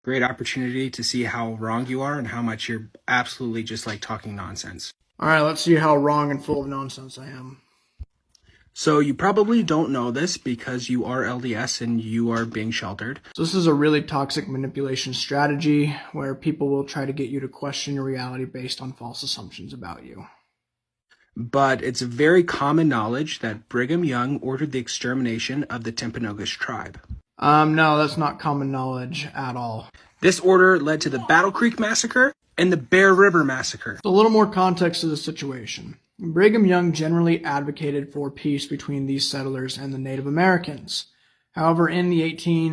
Great opportunity to see how wrong you are and how much you're absolutely just like talking nonsense. All right, let's see how wrong and full of nonsense I am. So you probably don't know this because you are LDS and you are being sheltered. So this is a really toxic manipulation strategy where people will try to get you to question your reality based on false assumptions about you. But it's very common knowledge that Brigham Young ordered the extermination of the Timpanogos tribe. No, that's not common knowledge at all. This order led to the Battle Creek Massacre and the Bear River Massacre. A little more context to the situation. Brigham Young generally advocated for peace between these settlers and the Native Americans. However, in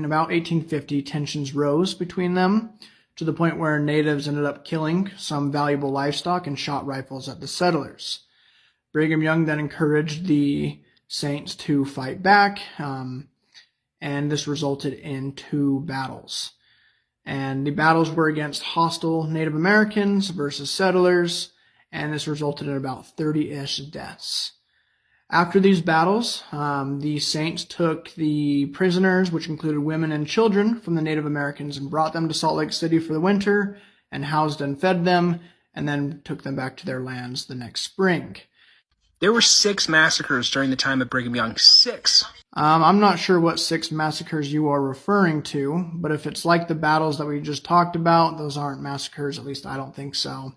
about 1850, tensions rose between them to the point where natives ended up killing some valuable livestock and shot rifles at the settlers. Brigham Young then encouraged the Saints to fight back, and this resulted in 2 battles. And the battles were against hostile Native Americans versus settlers, and this resulted in about 30-ish deaths. After these battles, the Saints took the prisoners, which included women and children, from the Native Americans and brought them to Salt Lake City for the winter and housed and fed them, and then took them back to their lands the next spring. There were 6 massacres during the time of Brigham Young. 6! I'm not sure what 6 massacres you are referring to, but if it's like the battles that we just talked about, those aren't massacres, at least I don't think so.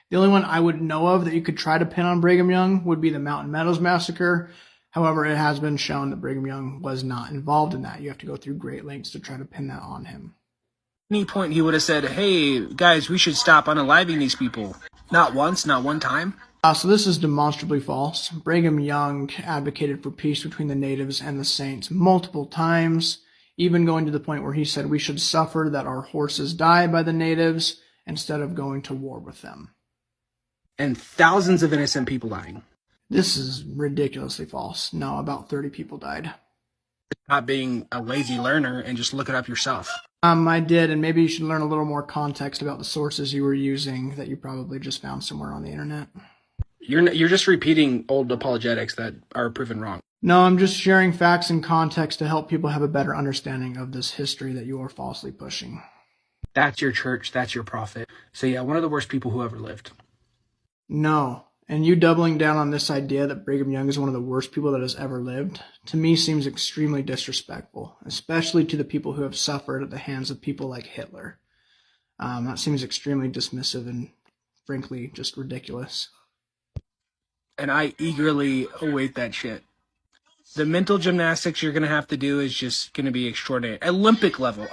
The only one I would know of that you could try to pin on Brigham Young would be the Mountain Meadows Massacre. However, it has been shown that Brigham Young was not involved in that. You have to go through great lengths to try to pin that on him. At any point, he would have said, hey, guys, we should stop unaliving these people. Not once, not one time. So this is demonstrably false. Brigham Young advocated for peace between the natives and the Saints multiple times, even going to the point where he said we should suffer that our horses die by the natives instead of going to war with them. And thousands of innocent people dying. This is ridiculously false. No, about 30 people died. Not being a lazy learner and just look it up yourself. I did, and maybe you should learn a little more context about the sources you were using that you probably just found somewhere on the internet. You're just repeating old apologetics that are proven wrong. No, I'm just sharing facts and context to help people have a better understanding of this history that you are falsely pushing. That's your church, that's your prophet. So yeah, one of the worst people who ever lived. No, and you doubling down on this idea that Brigham Young is one of the worst people that has ever lived, to me seems extremely disrespectful, especially to the people who have suffered at the hands of people like Hitler. That seems extremely dismissive and frankly just ridiculous. And I eagerly await that shit. The mental gymnastics you're going to have to do is just going to be extraordinary. Olympic level.